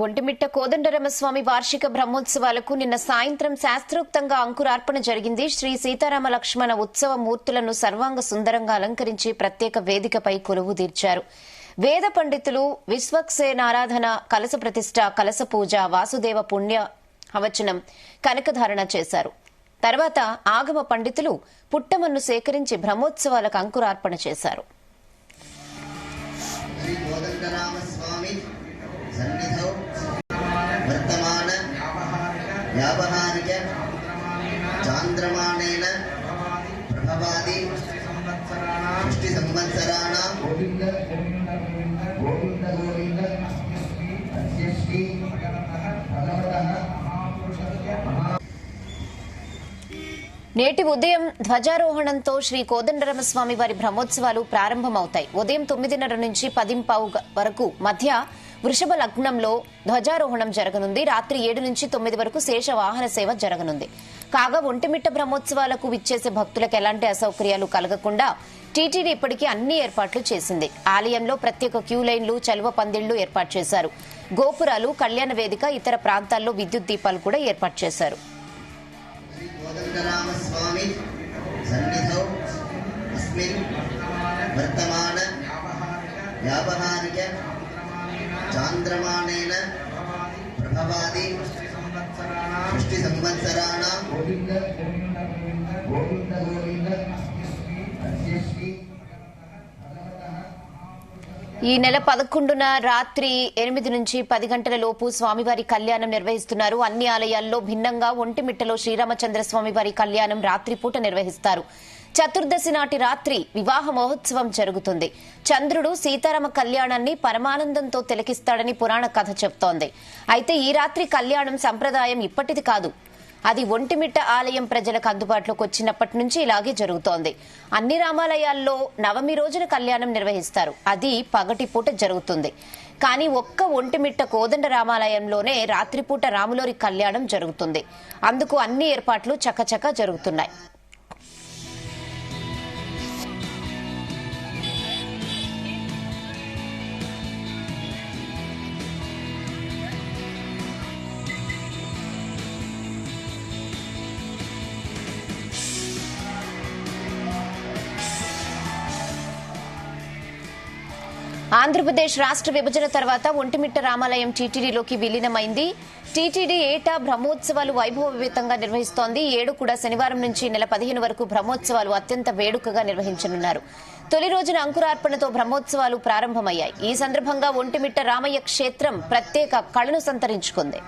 ఒంటిమిట్ట కోదండరామస్వామి వార్షిక బ్రహ్మోత్సవాలకు నిన్న సాయంత్రం శాస్త్రోక్తంగా అంకురార్పణ జరిగింది. శ్రీ సీతారామ లక్ష్మణ ఉత్సవ మూర్తులను సర్వాంగ సుందరంగా అలంకరించి ప్రత్యేక వేదికపై కొలువు తీర్చారు. వేద పండితులు విశ్వక్సేనారాధన, కలశ ప్రతిష్ట, కలశ పూజ, వాసుదేవ పుణ్య అవచనం, కనకధారణ చేశారు. తర్వాత ఆగమ పండితులు పుట్టమన్ను సేకరించి బ్రహ్మోత్సవాలకు అంకురార్పణ చేశారు. సన్నిధౌ వర్తమాన వ్యావహారిక చాంద్రమాణేన ప్రభవాది సృష్టి సంవత్సరాణాం నేటి ఉదయం ధ్వజారోహణంతో శ్రీ కోదండరామస్వామి వారి బ్రహ్మోత్సవాలు ప్రారంభమవుతాయి. ఉదయం 9:30 నుంచి 10:15 వరకు మధ్య వృషభ లగ్నంలో ధ్వజారోహణం జరగనుంది. రాత్రి 7 నుంచి 9 వరకు శేష వాహన సేవ జరగనుంది. కాగా ఒంటిమిట్ట బ్రహ్మోత్సవాలకు విచ్చేసే భక్తులకు ఎలాంటి అసౌకర్యాలు కలగకుండా టీటీడీ ఇప్పటికీ అన్ని ఏర్పాట్లు చేసింది. ఆలయంలో ప్రత్యేక క్యూ లైన్లు, చలువ పందిళ్లు ఏర్పాటు చేశారు. గోపురాలు, కళ్యాణ వేదిక, ఇతర ప్రాంతాల్లో విద్యుత్ దీపాలు కూడా ఏర్పాటు చేశారు. కోదండరామస్వామి సన్నిధౌ అస్మిన్ వర్తమాన వ్యావహారిక చాంద్రమాణేన ప్రభవాది సృష్టి సంవత్సరాణాం ఈ నెల 11న రాత్రి 8 నుంచి 10 గంటల లోపు స్వామివారి కళ్యాణం నిర్వహిస్తున్నారు. అన్ని ఆలయాల్లో భిన్నంగా ఒంటిమిట్టలో శ్రీరామచంద్ర స్వామివారి కళ్యాణం రాత్రిపూట నిర్వహిస్తారు. చతుర్దశి నాటి రాత్రి వివాహ మహోత్సవం జరుగుతుంది. చంద్రుడు సీతారామ కళ్యాణాన్ని పరమానందంతో తిలకిస్తాడని పురాణ కథ చెప్తోంది. అయితే ఈ రాత్రి కళ్యాణం సంప్రదాయం ఇప్పటిది కాదు. అది ఒంటిమిట్ట ఆలయం ప్రజలకు అందుబాటులోకి వచ్చినప్పటి నుంచి ఇలాగే జరుగుతోంది. అన్ని రామాలయాల్లో నవమి రోజున కళ్యాణం నిర్వహిస్తారు. అది పగటిపూట జరుగుతుంది. కానీ ఒక్క ఒంటిమిట్ట కోదండ రామాలయంలోనే రాత్రిపూట రాములోరి కళ్యాణం జరుగుతుంది. అందుకు అన్ని ఏర్పాట్లు చకచకా జరుగుతున్నాయి. ఆంధ్రప్రదేశ్ రాష్ట్ర విభజన తర్వాత ఒంటిమిట్ట రామాలయం టీటీడీలోకి విలీనమైంది. టీటీడీ ఏటా బ్రహ్మోత్సవాలు వైభవోపేతంగా నిర్వహిస్తోంది. 7 కూడా శనివారం నుంచి నెల 15 వరకు బ్రహ్మోత్సవాలు అత్యంత వేడుకగా నిర్వహించనున్నారు. తొలి రోజున అంకురార్పణతో బ్రహ్మోత్సవాలు ప్రారంభమయ్యాయి. ఈ సందర్భంగా ఒంటిమిట్ట రామయ్య క్షేత్రం ప్రత్యేక కళను సంతరించుకుంది.